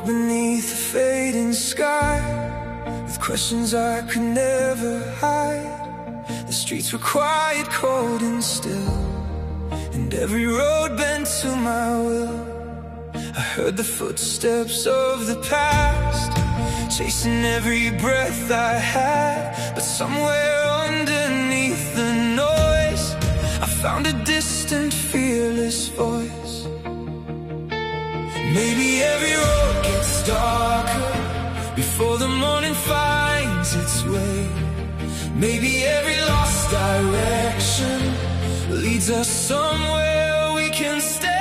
beneath a fading sky, with questions I could never hide. The streets were quiet, cold and still, and every road bent to my will. I heard the footsteps of the past, chasing every breath I had. But somewhere underneath the noise, I found a distant, fearless voice. Maybe every road gets darker before the morning finds its way. Maybe every lost direction leads us somewhere we can stay.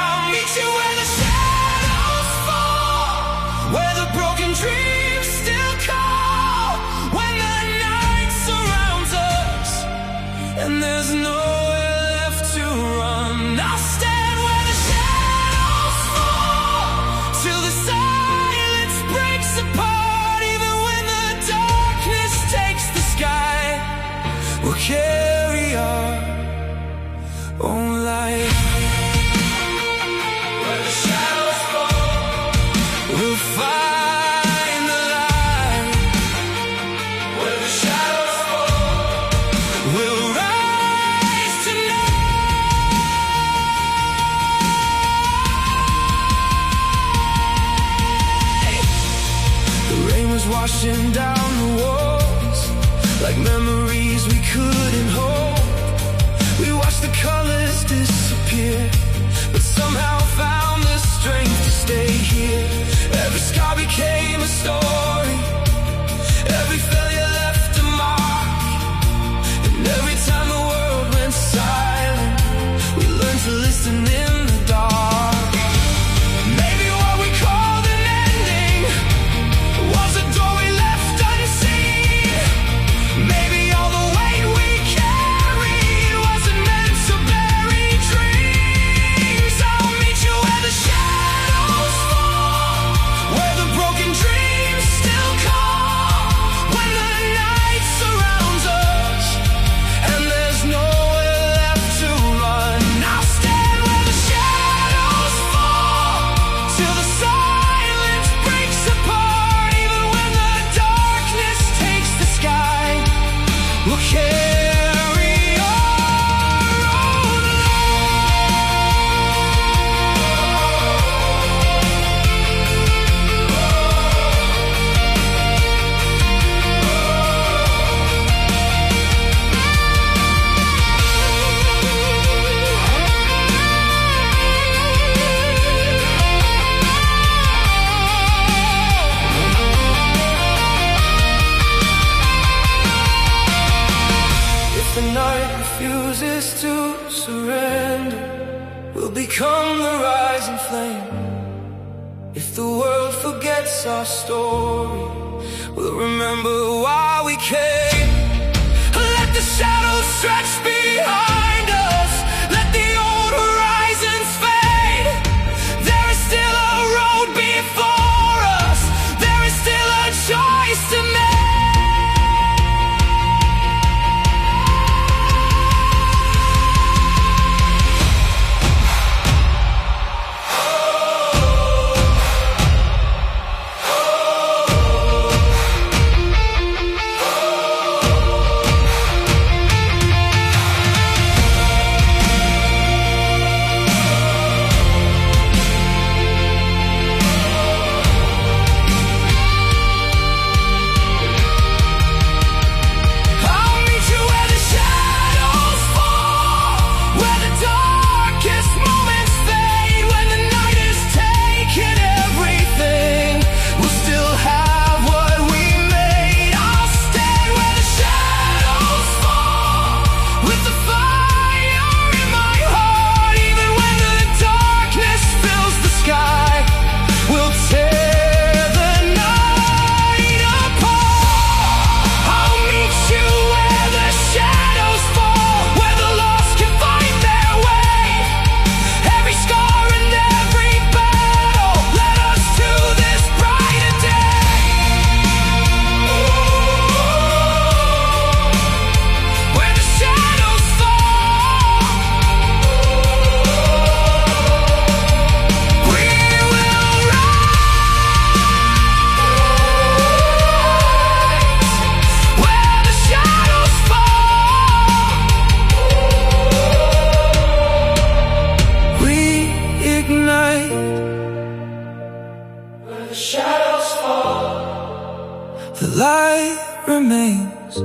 I'll meet you where the shadows fall, where the broken dreams still call, when the night surrounds us and there's nowhere left to run. I'll stand where the shadows fall till the silence breaks apart. Even when the darkness takes the sky, we'll carry our own light. Where the shadows fall, we'll find the light. Where the shadows fall, we'll rise tonight. The rain was washing down the walls like memories we couldn't hold. We watched the colors disappear, but somehow found the strength to stay here. Every scar became a story, every failure left a mark, and every time the world went silent, we learned to listen in the dark. Maybe what we called an ending was a door we left unseen. Maybe all the weight we carried wasn't meant to bury dreams. I'll meet you where the shadows fall, where the broken dreams still call, when the night surrounds us and there's nowhere left to run. I'll stand where the shadows fall till the silence breaks apart. Even when the darkness takes the sky, we'll carry our own If the night refuses to surrender, we'll become the rising flame. If the world forgets our story, we'll remember why we came. Let the shadows stretch behind us, let the old horizons fade. There is still a road before us, there is still a choice to make. remains,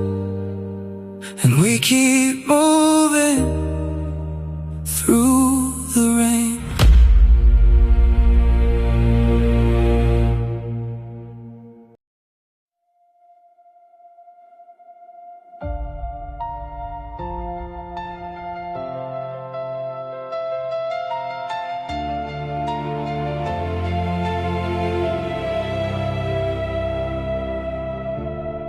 and we keep moving through the rain.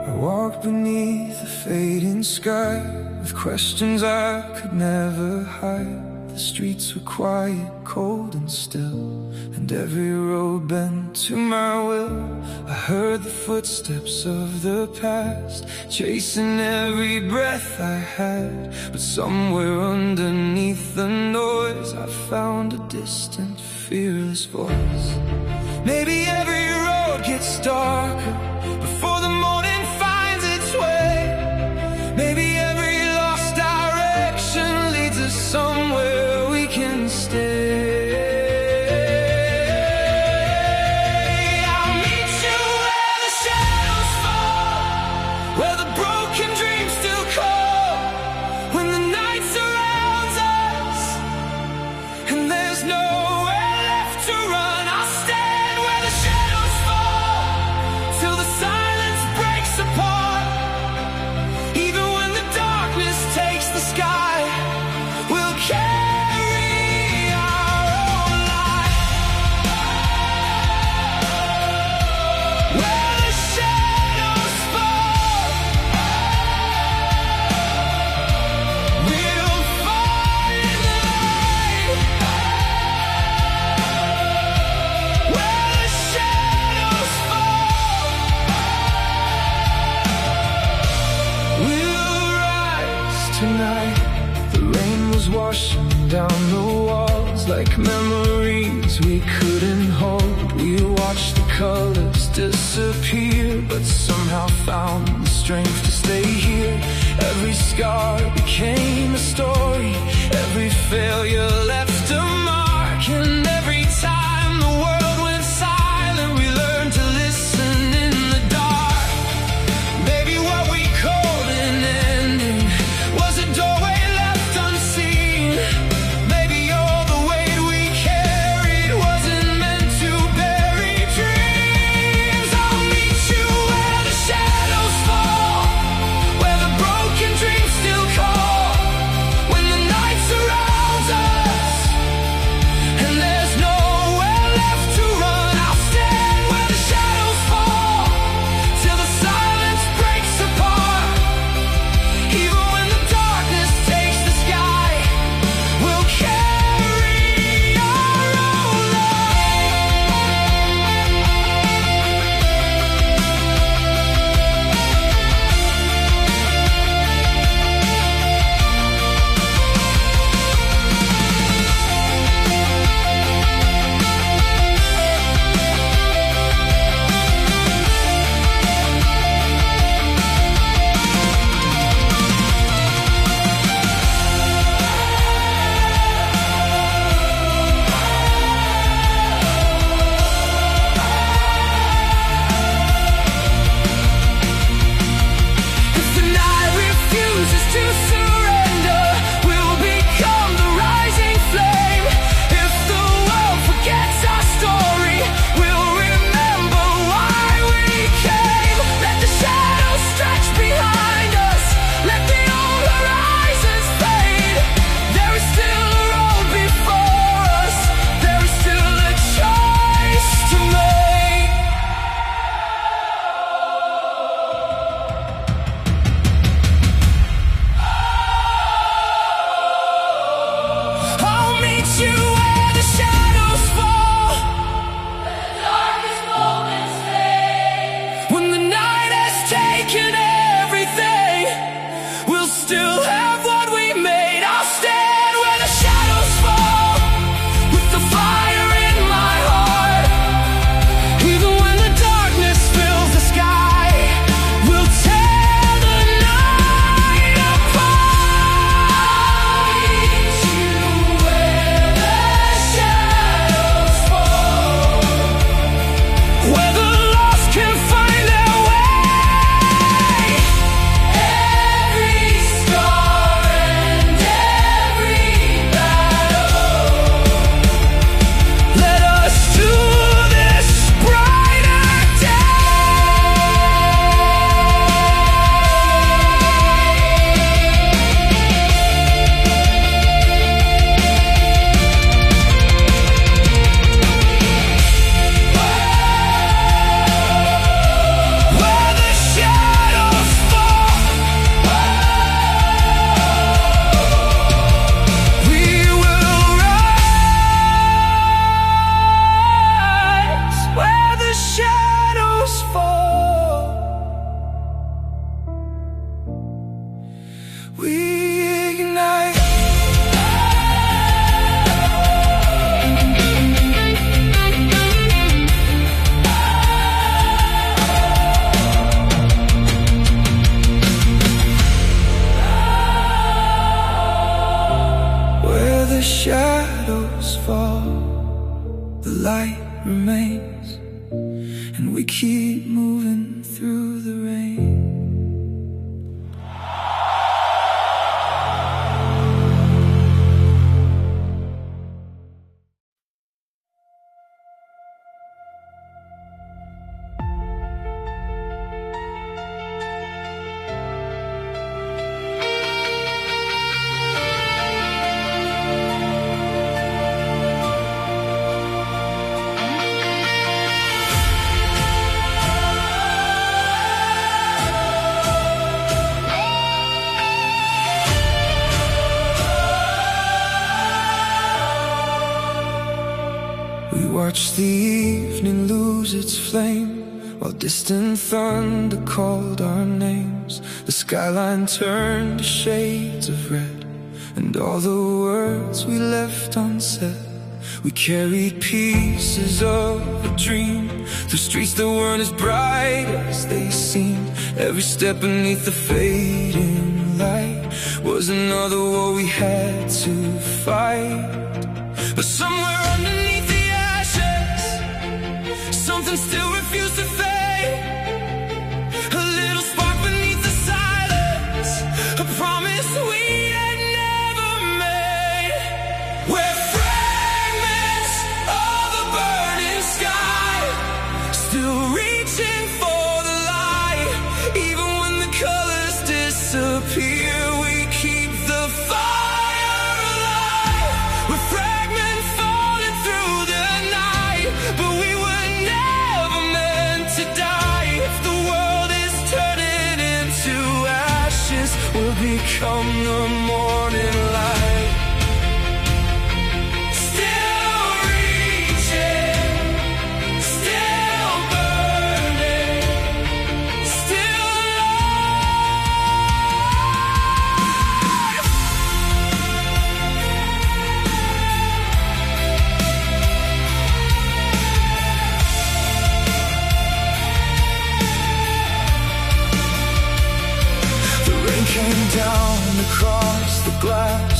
I walked beneath the fading sky with questions I could never hide. The streets were quiet, cold and still, and every road bent to my will. I heard the footsteps of the past, chasing every breath I had. But somewhere underneath the noise, I found a distant, fearless voice. Maybe every road gets darker before the morning finds its way. Maybe every lost direction leads us somewhere we can stay. I'll meet you where the shadows fall, where the broken dreams still call, when the night surrounds us and there's nowhere left to run. I'll stand where the shadows fall till the silence breaks apart. Even when the darkness takes the sky, we'll carry our own light. Where the shadows fall, we'll find the light. Where the shadows fall, we'll rise tonight. The rain was washing down the walls like memories we couldn't hold. We watched the colors disappear, but somehow found the strength to stay here. Every scar became a story, every failure left a mark, and every time the world went silent, we learned to listen in the dark. Maybe what we called an ending was a doorway left unseen. Maybe all the weight we carried wasn't meant to bury dreams. I'll meet you where the shadows fall, where the broken dreams still call, remains, and we keep moving through the rain. Watch the evening lose its flame, while distant thunder called our names. The skyline turned to shades of red, and all the words we left unsaid. We carried pieces of a dream through streets that weren't as bright as they seemed. Every step beneath the fading light was another war we had to fight. But somewhere underneath the ashes, something still refused to fade. A little spark beneath the silence, a promise we had never made. We're fragments of a burning sky, still reaching for the light. Even when the colors disappear, we keep the fire alive. We're fragments falling through the night, but we were never meant to die. If the world is turning into ashes, we'll become the morning light. Still reaching, still burning, still alive. The rain came down across the glass,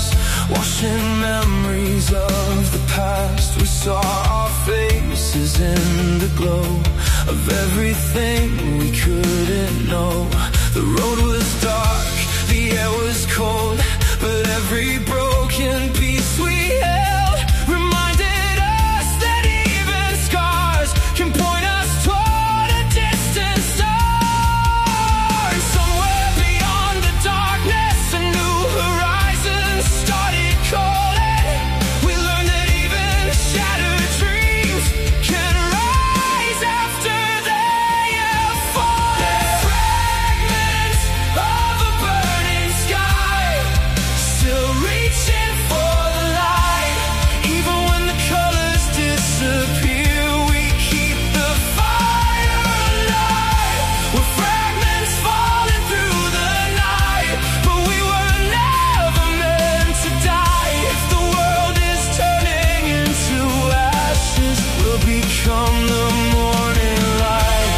washing memories of the past. We saw our faces in the glow of everything we couldn't know. The road was dark, the air was cold, but every broken piece we held reminded us that even scars can point us toward a distant star. And somewhere beyond the darkness, a new horizon started calling. We learned that even shattered dreams can rise after they have fallen. Fragments of a burning sky, still reaching for the light. Even when the colors disappear, we keep the fire alive. We're fragments falling through the night, but we were never meant to die. If the world is turning into ashes, we'll become the morning light.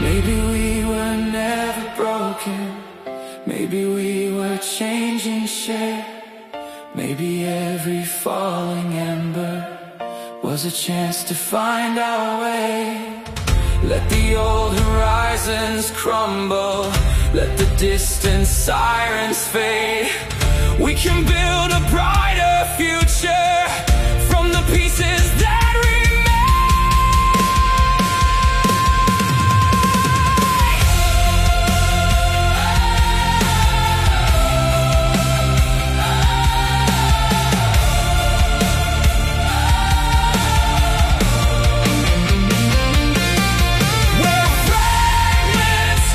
Maybe we were never broken, maybe we were changing shape. Maybe every falling ember was a chance to find our way. Let the old horizons crumble, let the distant sirens fade. We can build a brighter future from the pieces that remain. We're fragments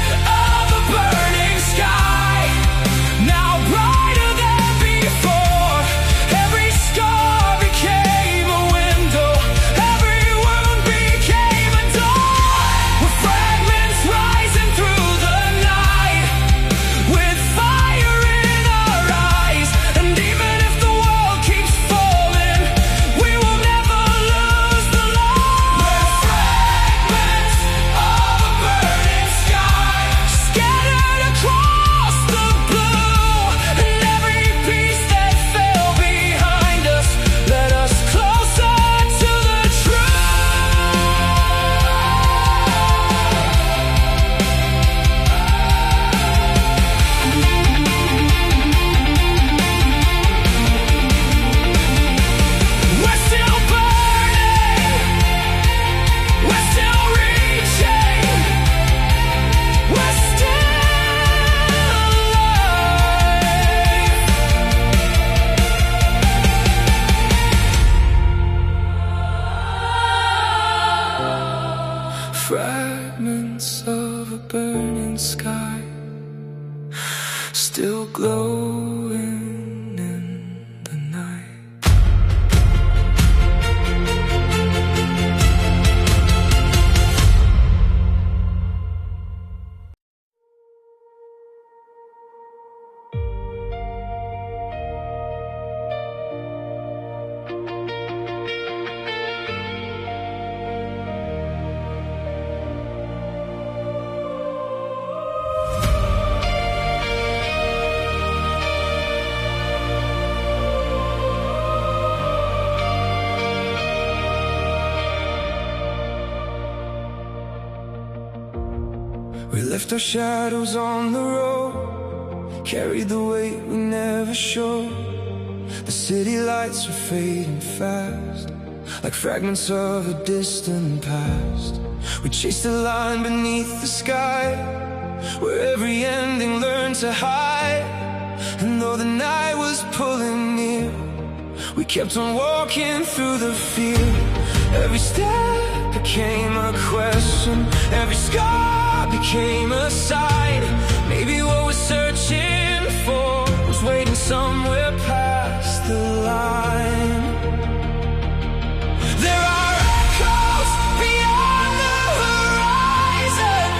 a burning sky, still glowing in the night. We left our shadows on the road, carried the weight we never showed. The city lights are fading fast, like fragments of a distant past. We chased a line beneath the sky, where every ending learned to hide. And though the night was pulling near, we kept on walking through the fear. Every step became a question, every scar became a sign. Maybe what we're searching for was waiting somewhere past the line. There are echoes beyond the horizon,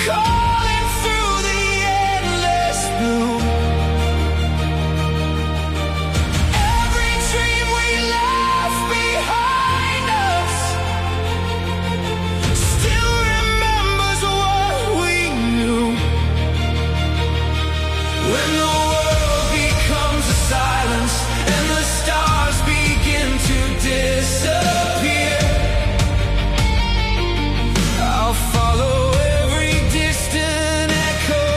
calling through the endless blue. Every dream we left behind us still remembers what we knew. When the world becomes a silence and the stars begin to disappear, I'll follow every distant echo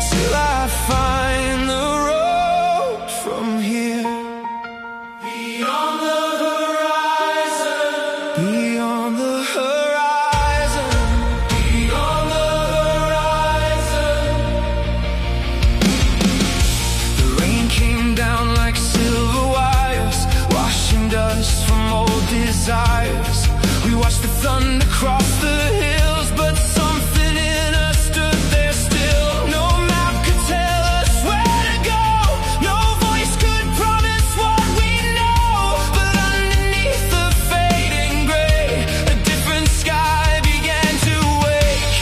till I find the road from here. Beyond the horizon, beyond the horizon, beyond the horizon. The rain came down like silver wires, washing dust from old desires. We watched the thunder cross the hills, but something in us stood there still. No map could tell us where to go, no voice could promise what we know. But underneath the fading gray, a different sky began to wake.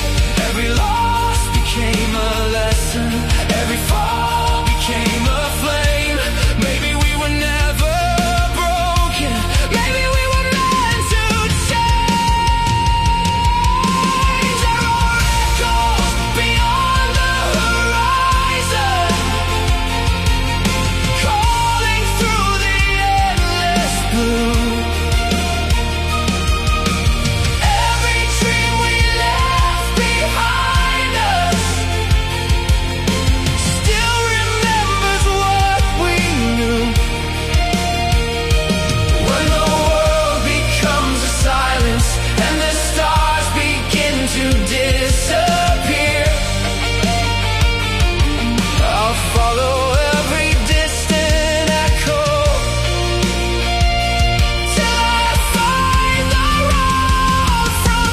Every loss became a lesson, every fall became a flame. Maybe we were never broken, maybe we were meant to change. There are echoes beyond the horizon, calling through the endless blue. Every dream we left behind us still remembers what we knew. When the world becomes a silence and the stars begin to disappear, I'll follow every distant echo till I find the road from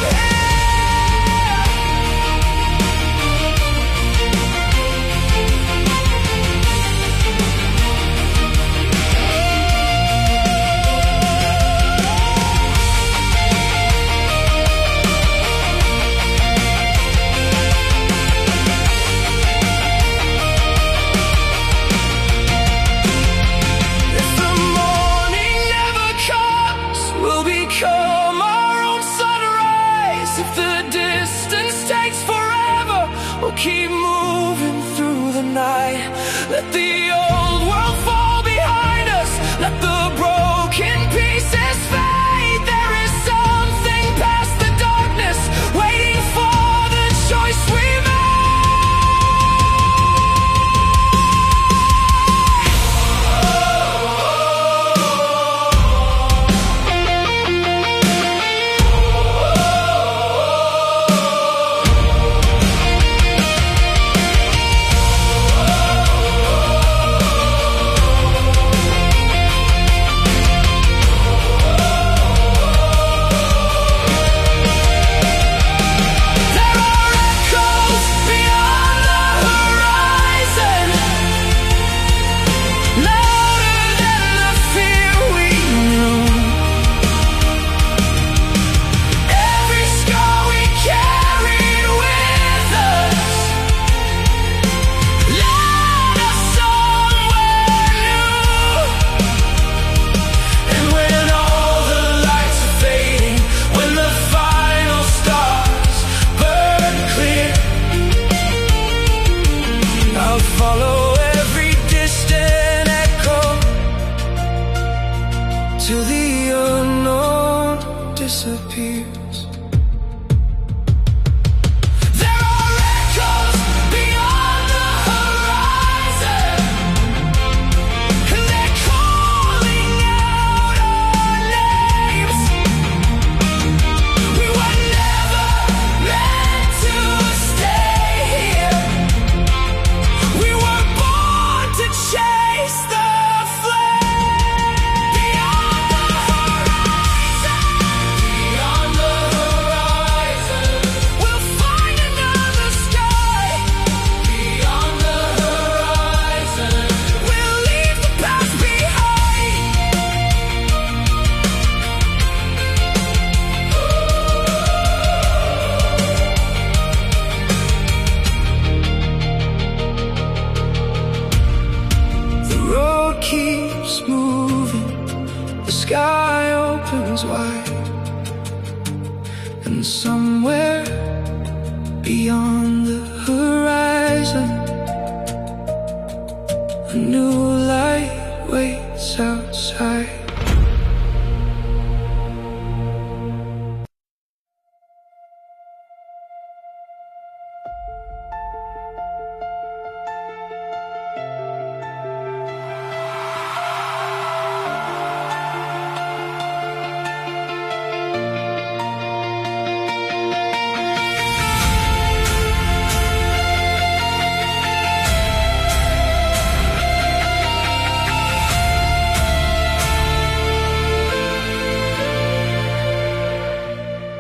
If the morning never comes, we'll become our own sunrise. If the distance takes forever, we'll keep moving through the night. Let the old world fall behind us, let the broken pieces fade. There is something past the darkness, waiting for the choice we made. somewhere beyond the horizon. A new light waits outside.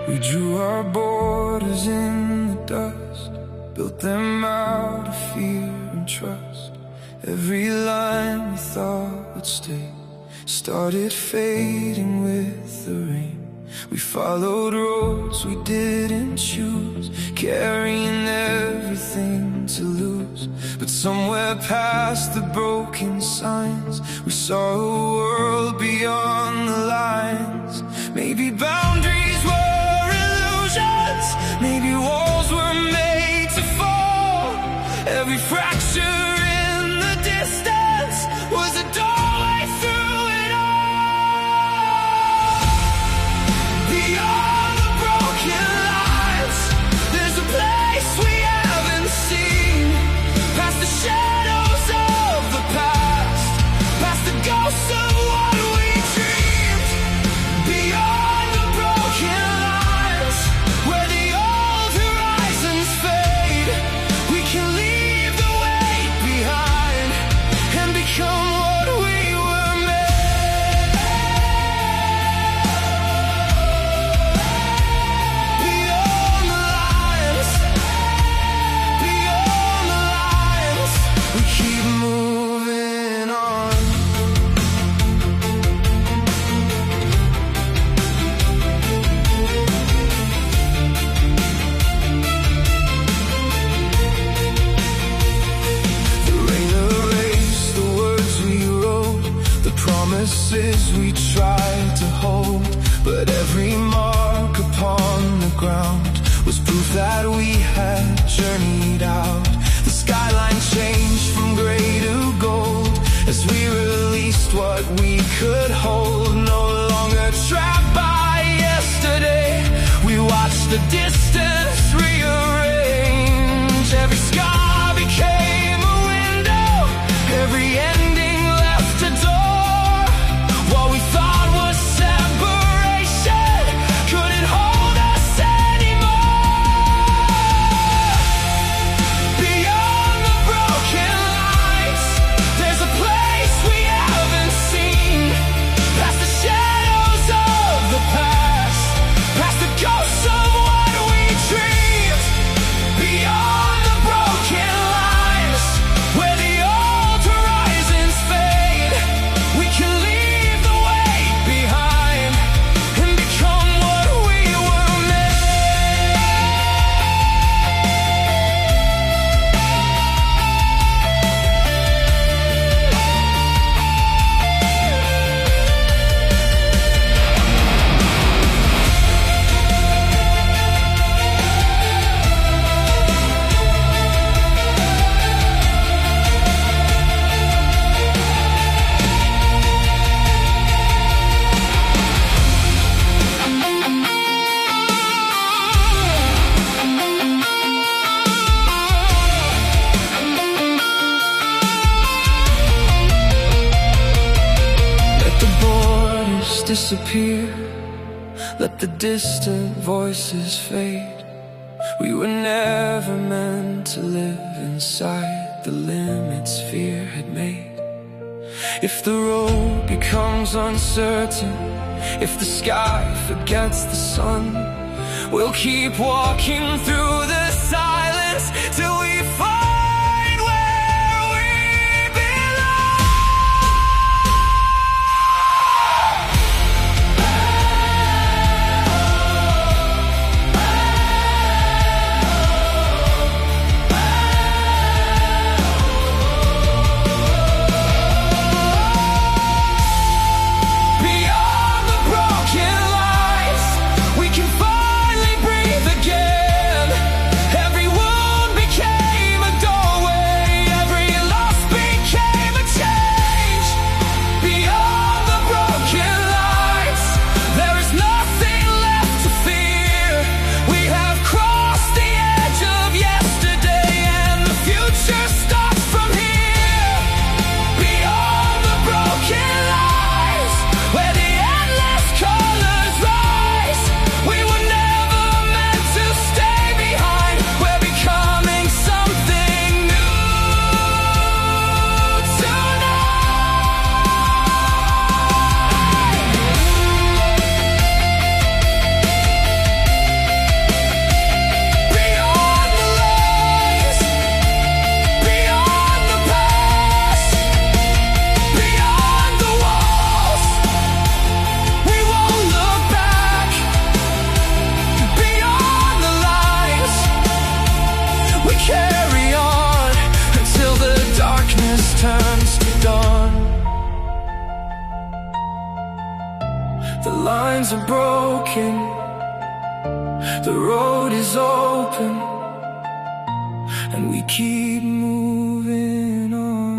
We drew our borders in the dust, built them out of fear and trust. Every line we thought would stay started fading with the rain. We followed roads we didn't choose, carrying everything to lose. But somewhere past the broken signs, we saw a world beyond the lines. Maybe boundaries were illusions, maybe walls were made to fall. Every fracture in the distance was a doorway through it all. Beyond the broken lines, there's a place we haven't seen. Past the shadows of the past, past the ghosts of what we dreamed. Beyond the broken lines, where the old horizons fade, we can leave the weight behind and become what we were made. Beyond the lines, beyond the lines, we keep moving on. The rain erased the words we wrote, the promises we tried to hold. But every mark upon the ground was proof that we had journeyed out. The skyline changed from gray to gold as we released what we could hold. No longer trapped by yesterday, we watched the distance rearrange. Every scar became a window, every ending left a door. What we thought was separation couldn't hold us anymore. Beyond the broken lines, there's a place we haven't seen. Past the shadows of the past, past the ghosts of what we dreamed. Beyond the broken lines, where the old horizons fade, we can leave the weight behind and become what we were made. Let the borders disappear, let the distant voices fade. We were never meant to live inside the limits fear had made. If the road becomes uncertain, if the sky forgets the sun, we'll keep walking through the silence till we find where we belong. Beyond the broken lines, we can finally breathe plans are broken, the road is open, and we keep moving on.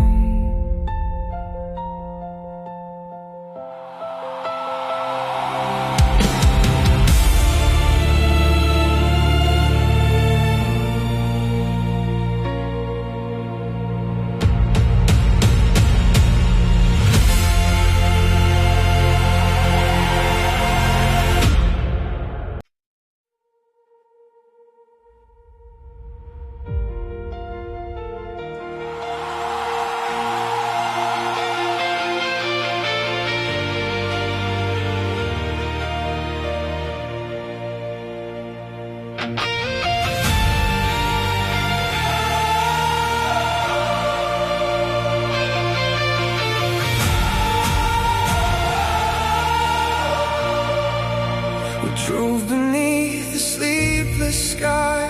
Drove beneath the sleepless sky,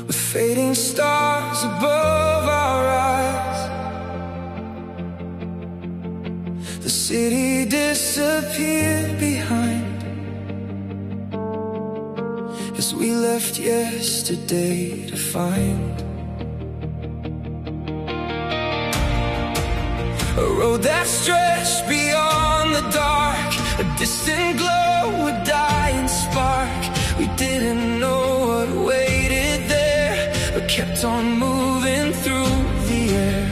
with fading stars above our eyes. The city disappeared behind as we left yesterday to find a road that stretched beyond the dark, a distant glow, a dying spark. We didn't know what waited there, but kept on moving through the air.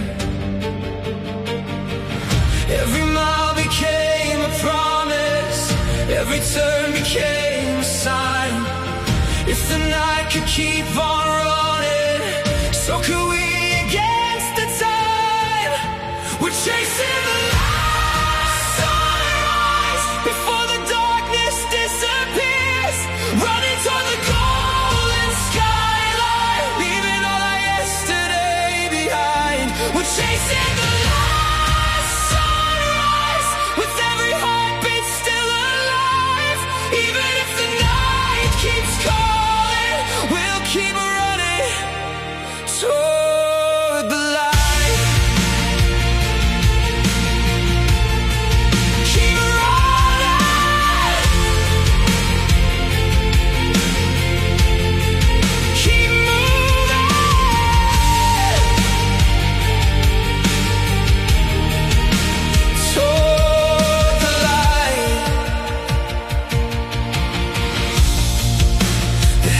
Every mile became a promise, every turn became a sign. If the night could keep on running, so could we against the time. We're chasing the last sunrise before the darkness disappears, running toward the golden skyline, leaving all our yesterday behind. We're chasing the last sunrise, with every heartbeat still alive. Even if the night keeps calling, we'll keep running toward the light.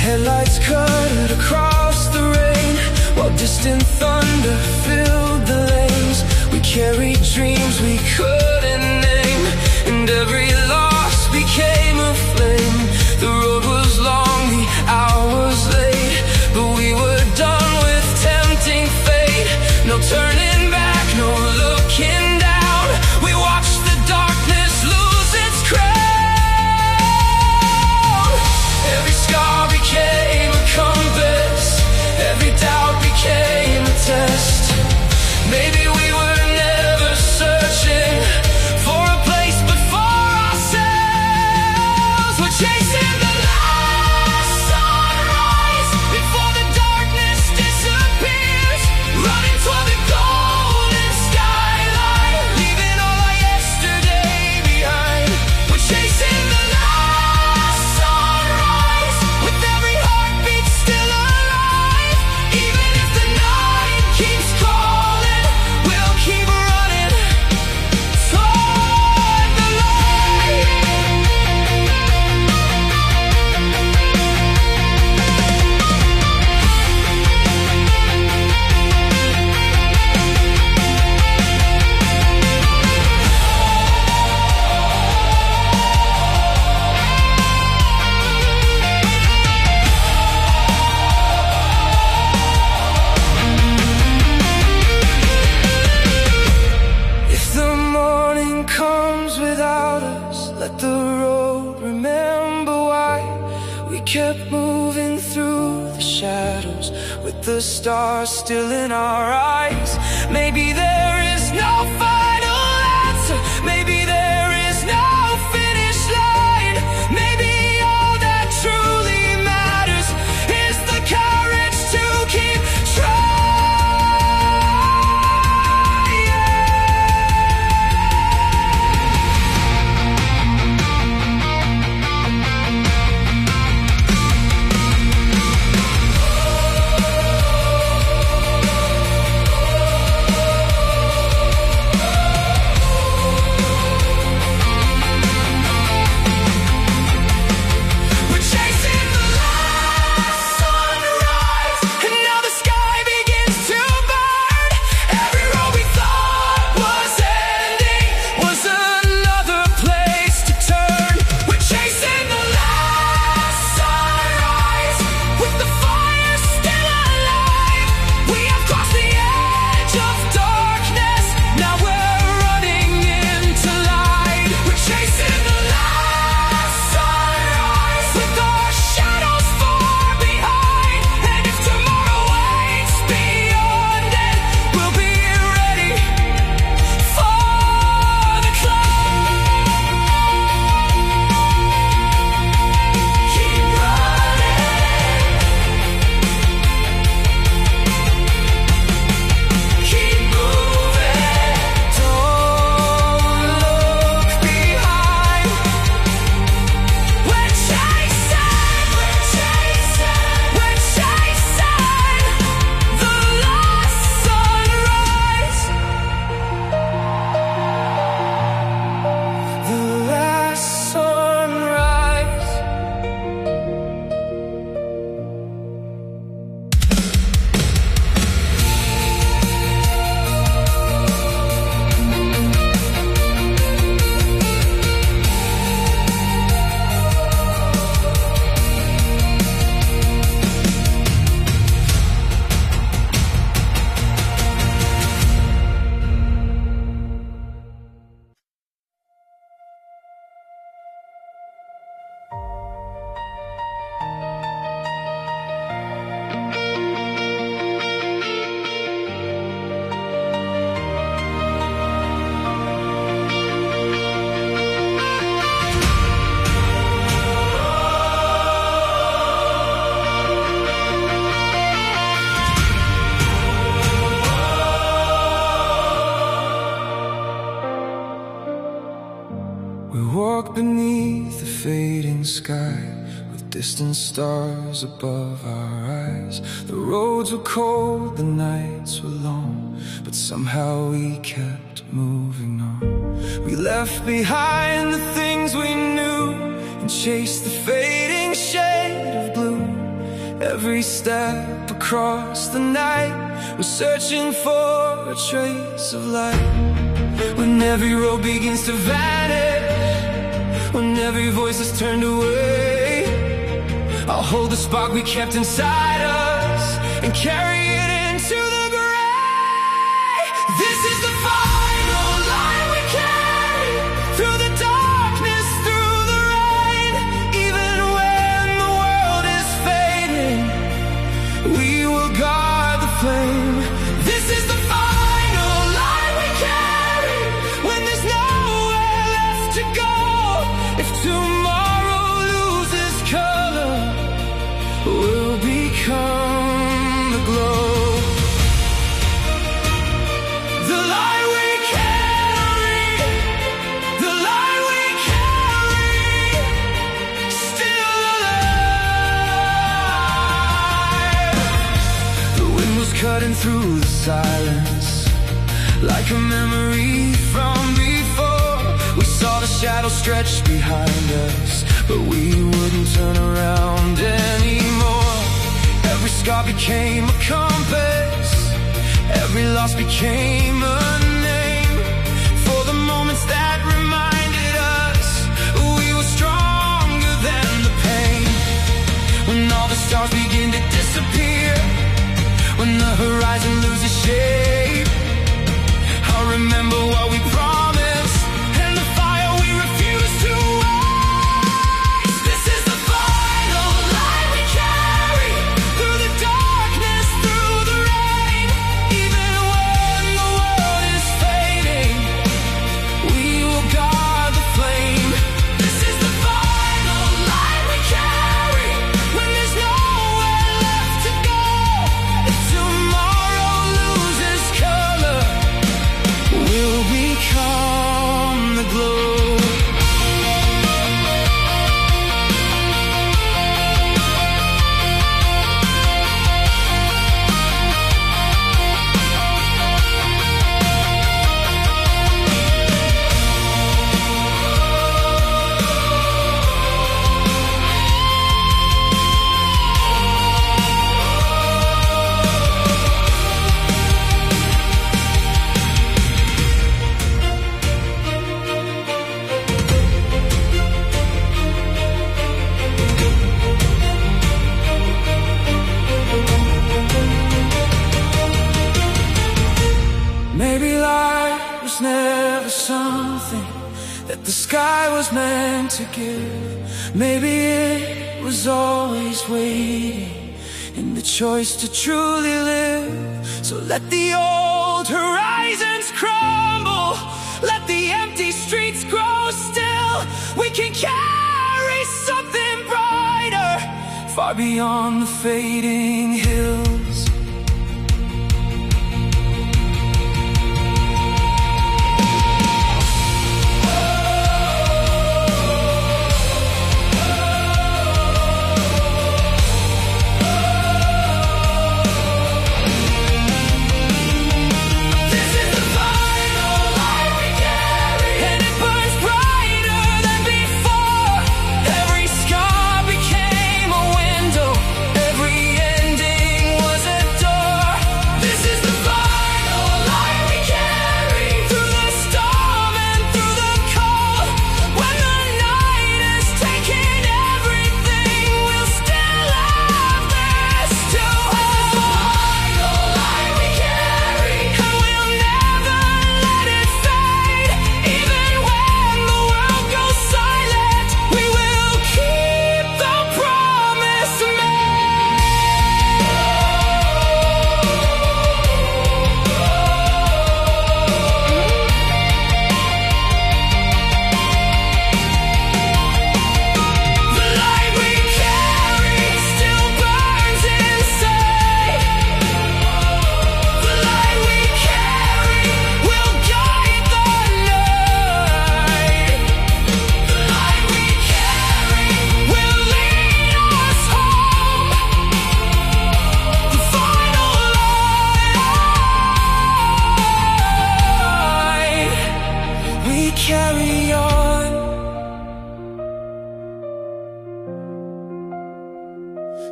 Headlights cut across the rain, while distant thunder filled the lanes. We carried dreams we couldn't name, and every loss became a flame. The road was long, the hour was late, but we were done with tempting fate. No turning back, no looking down. We watched the darkness lose its crown. Every scar became a compass, every doubt became a test. Maybe we were never searching for a place but for ourselves. We're chasing the last sunrise before the darkness disappears, running toward the golden skyline, leaving all our yesterday behind. We're chasing the last sunrise, with every heartbeat still alive. Even if the night keeps calling, we'll keep running toward the light. If the morning comes without us, let the road remember why we kept moving through the shadows, with the stars still in our eyes. Maybe there is no final answer, maybe there is no finish line. Maybe all that truly matters is the courage to keep trying. sky with distant stars above our eyes. The roads were cold, the nights were long, but somehow we kept moving on. We left behind the things we knew and chased the fading shade of blue. Every step across the night was searching for a trace of light. When every road begins to vanish, when every voice is turned away, I'll hold the spark we kept inside us and carry it into the gray. This is the final line we carry through the darkness, through the rain. Even when the world is fading, we will guard the flame. This is the final line we carry when there's nowhere left to go. If tomorrow loses color, we'll become the glow. The light we carry, the light we carry, still alive. The wind was cutting through the silence like a memory from before. We saw the shadows stretch behind us, but we wouldn't turn around anymore. Every scar became a compass, every loss became a name. For the moments that reminded us we were stronger than the pain. When all the stars begin to disappear, when the horizon loses shape, I'll remember what we promised and the fire we refuse to waste. This is the final light we carry through the darkness, through the rain. Even when the world is fading, we will guard the flame. This is the final light we carry when there's nowhere left to go. If tomorrow loses color, we'll become the glow. Maybe life was never something that the sky was meant to give. Maybe it was always waiting in the choice to truly live. So let the old horizons crumble, let the empty streets grow still. We can carry something brighter, far beyond the fading hills. Every scar became a window, every ending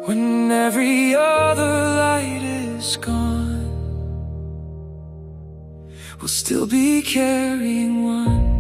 When every other light is gone, we'll still be carrying one.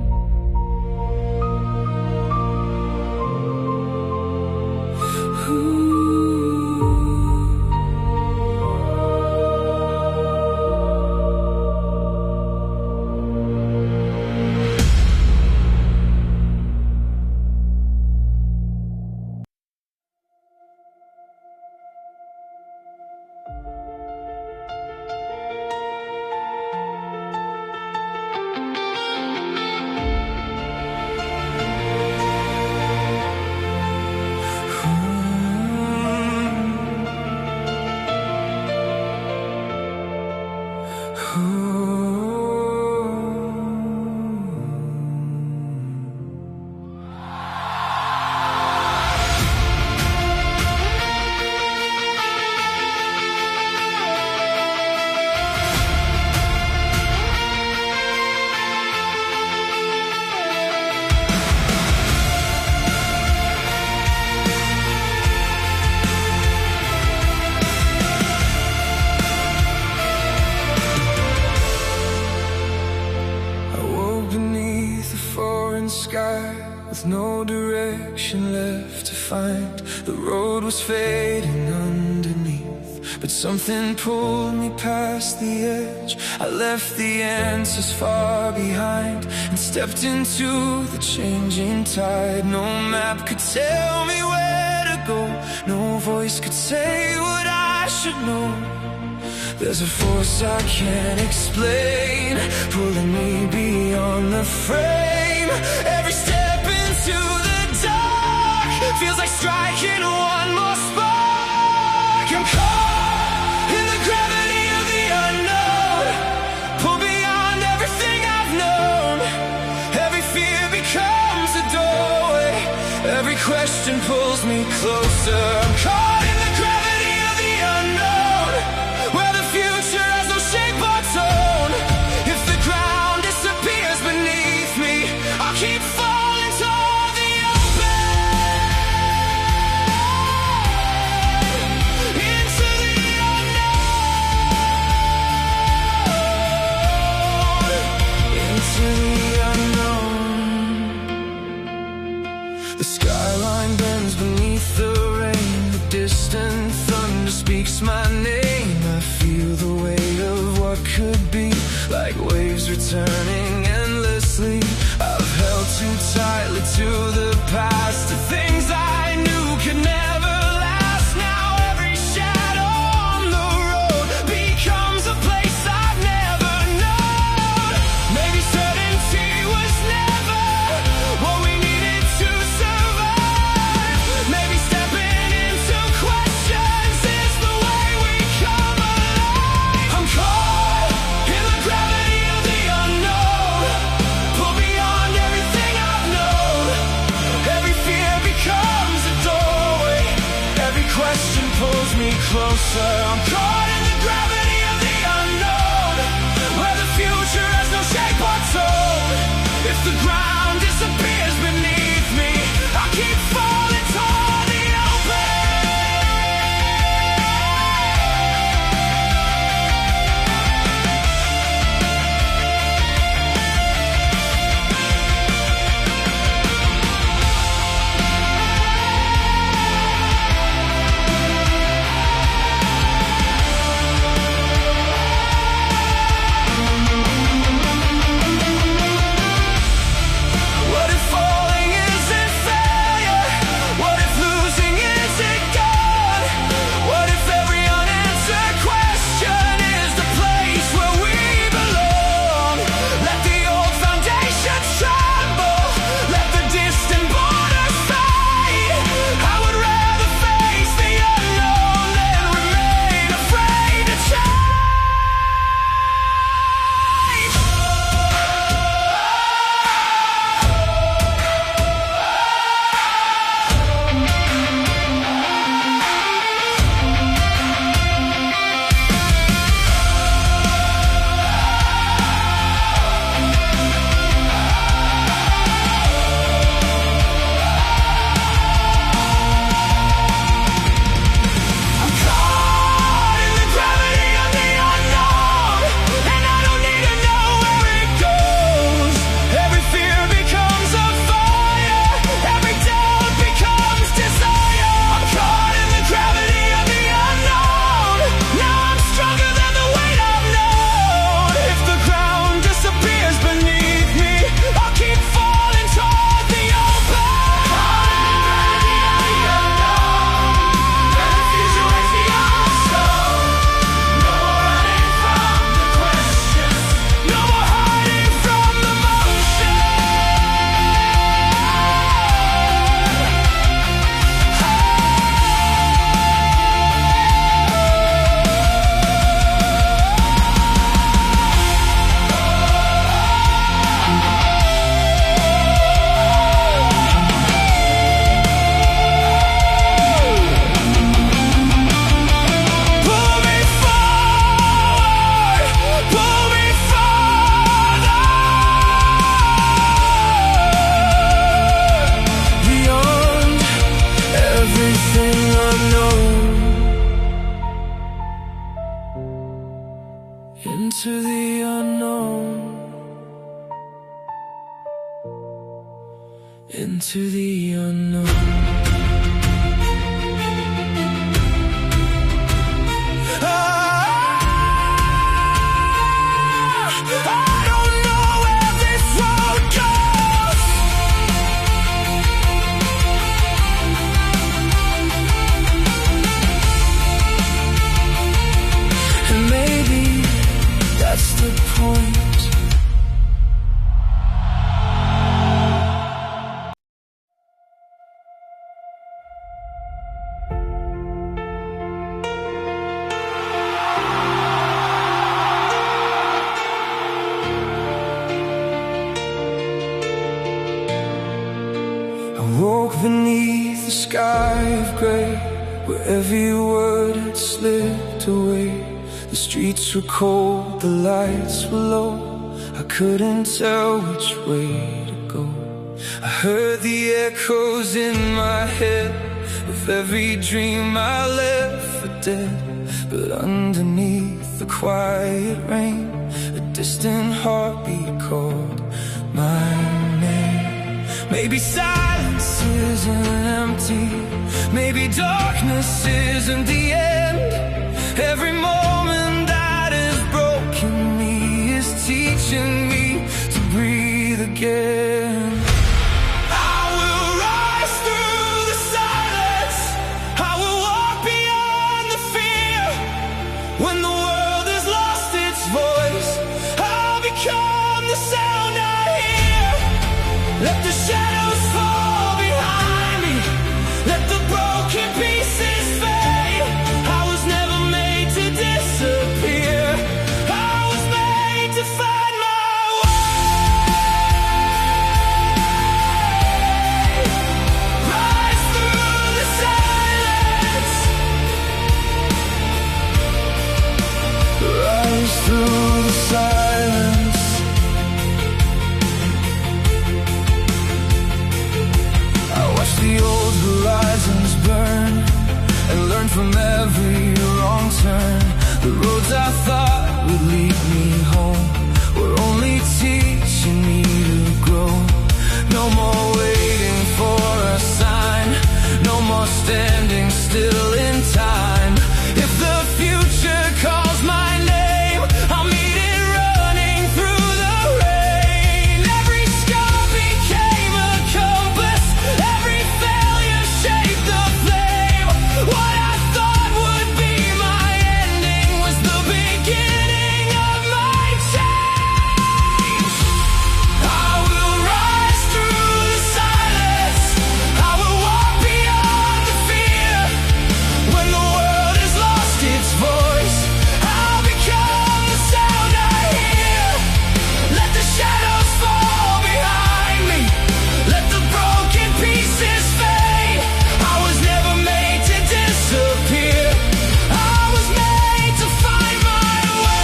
Sky with no direction left to find. The road was fading underneath, but something pulled me past the edge. I left the answers far behind and stepped into the changing tide. No map could tell me where to go, no voice could say what I should know. There's a force I can't explain, pulling me beyond the frame. Every step into the dark feels like striking one more spark. I'm caught in the gravity of the unknown, pulled beyond everything I've known. Every fear becomes a doorway, every question pulls me closer. I'm caught in the gravity of the unknown, where the future has no shape or tone. If the ground disappears beneath me, I'll keep falling toward the open, into the unknown, into the unknown. The skyline bends beneath the rain, the distant thunder speaks my name. I feel the weight of what could be, like waves returning endlessly. I've held too tightly to the past, to things I knew could never last. Now every shadow on the road becomes a place I've never known. Maybe certainty was never what we needed to survive. Maybe stepping into questions is the way we come alive. I'm caught in the gravity of the unknown, pull beyond everything I've known. Every fear becomes a doorway, every question pulls me closer. I'm caught in the gravity of the unknown, where the future has no shape or tone. If the ground disappears beneath me, I keep falling toward the What if into the unknown. That's the point. I woke beneath the sky of grey, where every word had slipped away. The streets were cold, the lights were low, I couldn't tell which way to go. I heard the echoes in my head of every dream I left for dead. But underneath the quiet rain, a distant heartbeat called my name. Maybe silence isn't empty, maybe darkness isn't the end. Every moment that is broken me is teaching me to breathe again. I will rise through the silence, I will walk beyond the fear. When the world has lost its voice, I'll become the sound I hear. Let the shadows fall behind me, let the broken pieces fade. I was never made to disappear, I was made to find my way. Rise through the silence, rise through the silence. I watch the old horizons burn and learn from every wrong turn. The roads I thought would lead me home were only teaching me to grow. No more waiting for a sign, no more standing still in time. If the future calls my name, I'll meet it running through the rain. Every scar became a compass, every failure shaped the flame. What I thought would be my ending was the beginning of my change. I will rise through the silence, I will walk beyond the fear. When the world has lost its voice, I'll become the sound I hear. Let the shadows fall behind me, let the broken pieces fade. I was never made to disappear, I was made to find my way.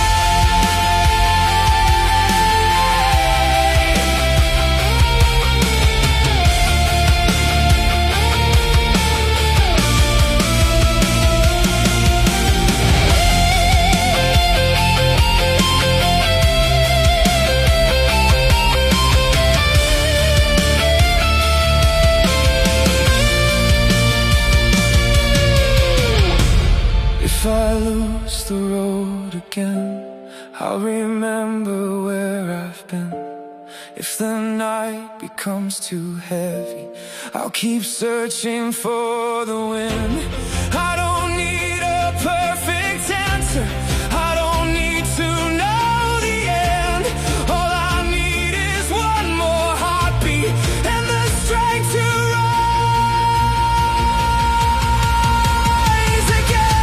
If I lose the road again, I'll remember where I've been. If the night becomes too heavy, I'll keep searching for the wind. I don't need a perfect answer, I don't need to know the end. All I need is one more heartbeat and the strength to rise again.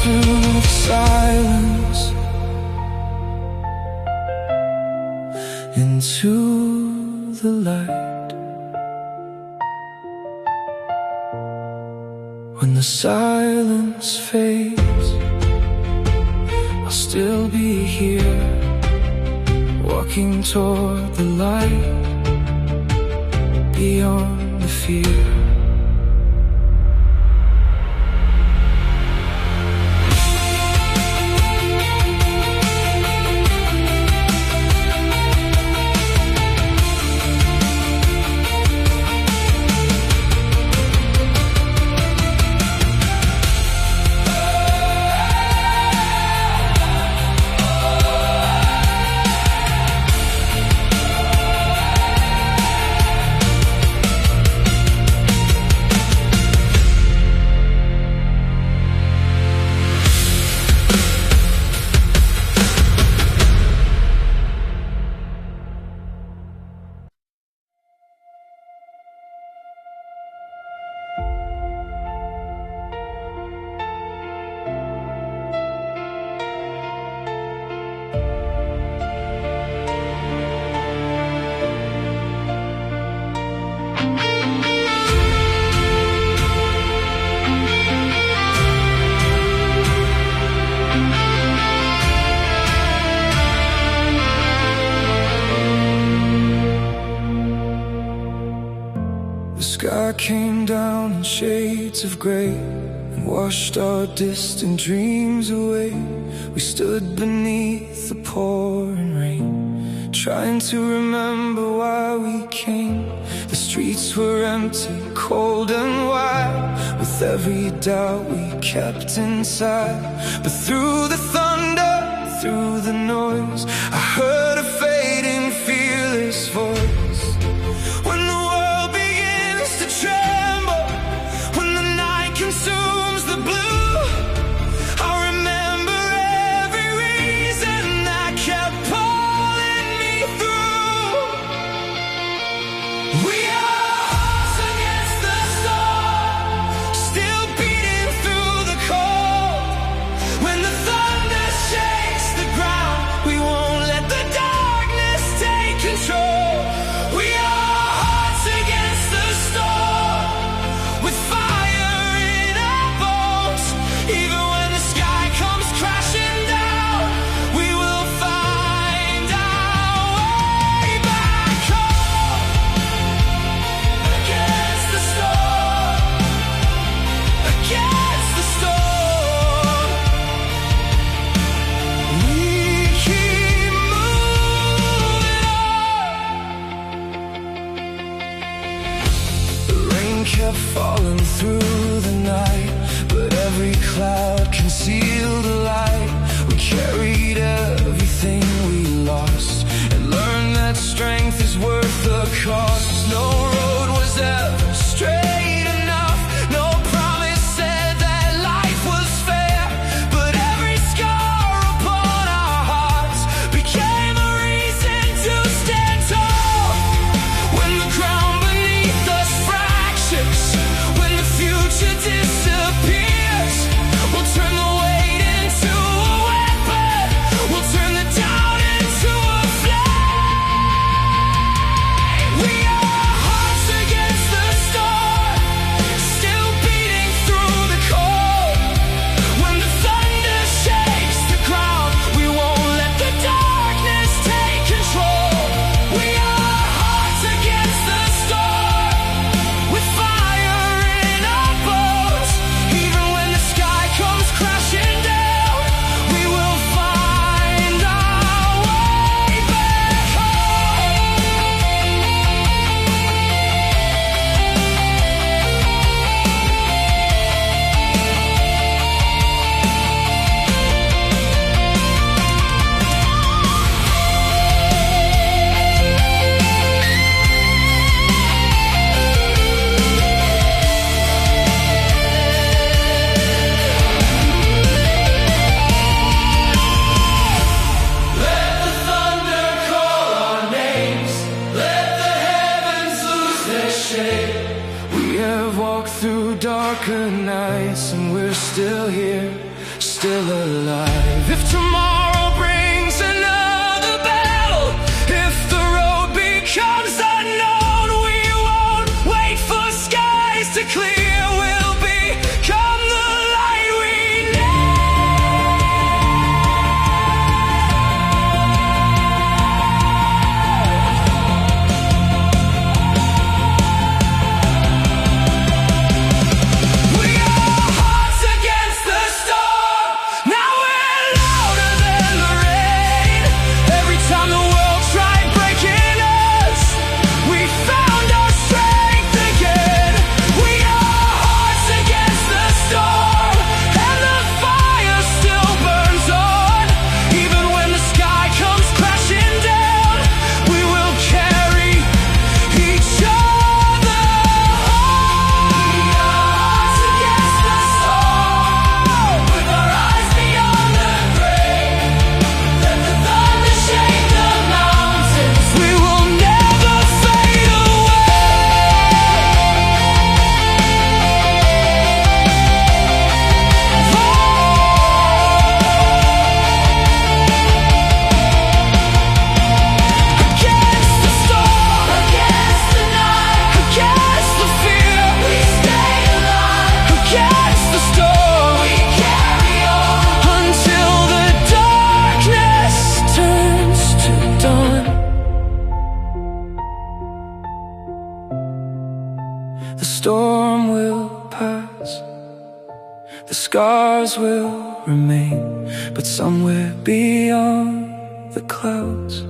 through the silence into the light. When the silence fades, I'll still be here, walking toward the light, beyond the fear. Sky came down in shades of grey and washed our distant dreams away. We stood beneath the pouring rain, trying to remember why we came. The streets were empty, cold and wide, with every doubt we kept inside. But through the thunder, through the noise, I heard a fading, fearless voice. When the world begins to tremble, when the night consumes the blue, I remember every reason that kept pulling me through. We are hearts against the storm, still beating through the cold. When the thunder shakes the ground, we won't let the darkness take control. We are hearts against the storm, with fire in our bones. Even when the sky comes crashing down, we will find our way back home. Against the storm, against the storm, we keep moving on. The rain kept falling through the night, but every cloud concealed the light. We carried everything we lost and learned that strength is worth the cost. No road was ever straight enough, no promise said that life was fair, but every scar upon our hearts became a reason to stand tall. When the ground beneath us fractures, when the future disappears, we'll turn the weight into a weapon, we'll turn the doubt into a flame. We are hearts against the storm, still beating through the cold. When the thunder shakes the ground, we won't let the darkness take control. We are hearts against the storm, with fire in our bones. Even when the sky comes crashing down, we will find our way back home. Let the thunder call our names, let the heavens lose their shape. We have walked through darker nights and we're still here, still alive. If tomorrow brings another battle, if the road becomes unknown, we won't wait for skies to clear. We'll become the light we storm will pass, the scars will remain, but somewhere beyond the clouds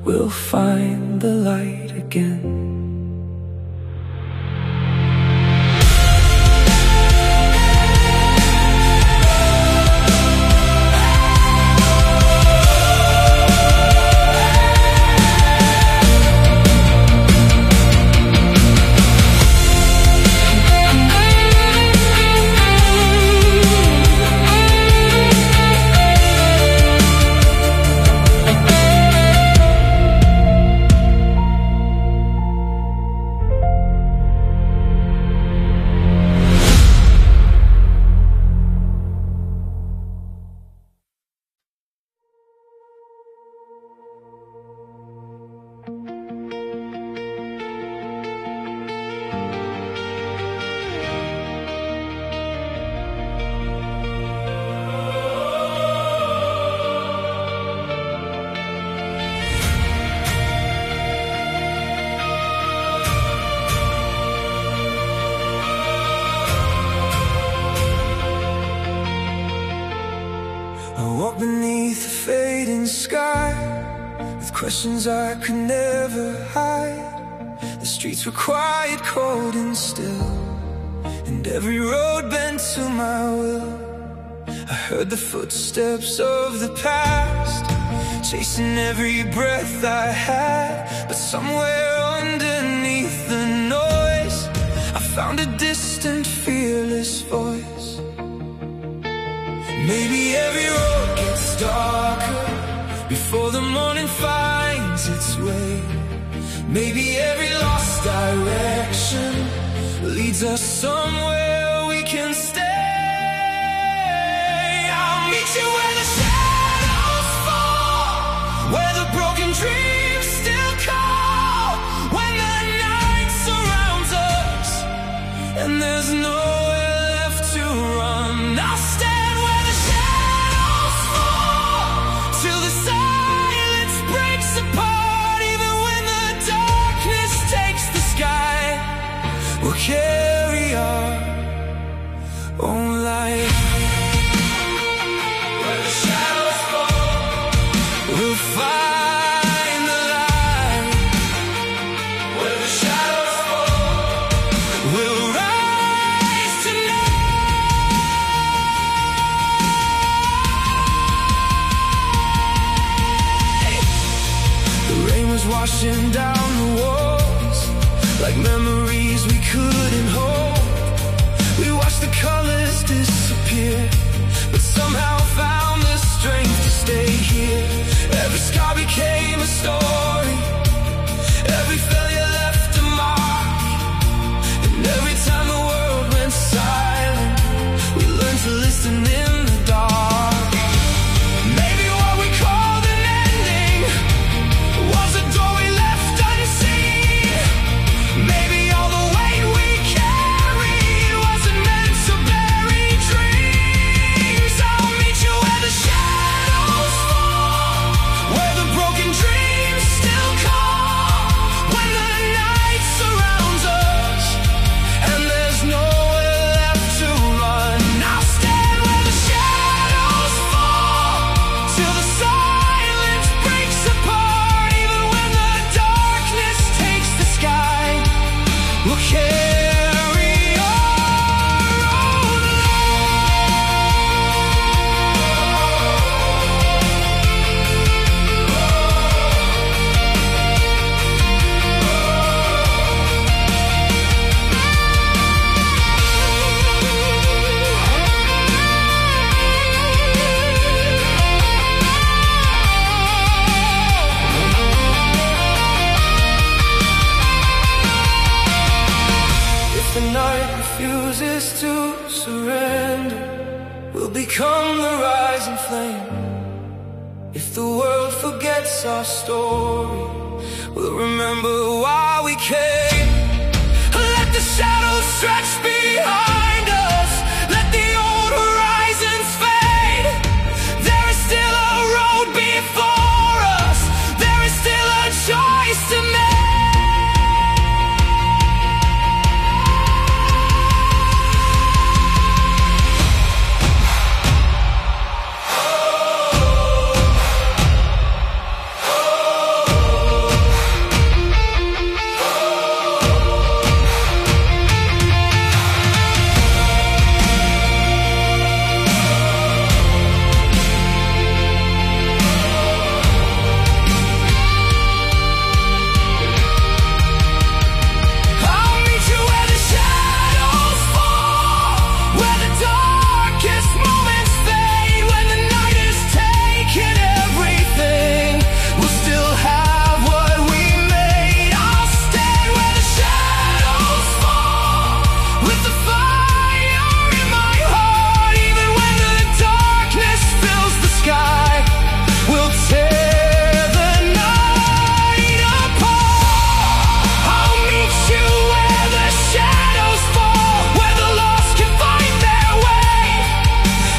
we'll find the light again. Walk beneath the fading sky with questions I could never hide. The streets were quiet, cold and still, and every road bent to my will. I heard the footsteps of the past, chasing every breath I had. But somewhere underneath the noise, I found a distant, fearless voice. Maybe every road gets darker before the morning finds its way. Maybe every lost direction leads us somewhere we can stay. I'll meet you where the shadows fall, where the broken dreams still call, when the night surrounds us and there's nowhere left to run. I'll stand till the silence breaks apart. Even when the darkness takes the sky, we'll carry our own light. Where the shadows fall, we'll find the light. Where the shadows fall, we'll rise tonight. Washing down the walls like memories we couldn't hold. We watched the colors disappear, but somehow found the strength to stay here. Every scar became a story, every failure left a mark, and every time the world went silent, we learned to listen in the dark. We'll carry on. The night refuses to surrender, we'll become the rising flame. If the world forgets our story, we'll remember why we came.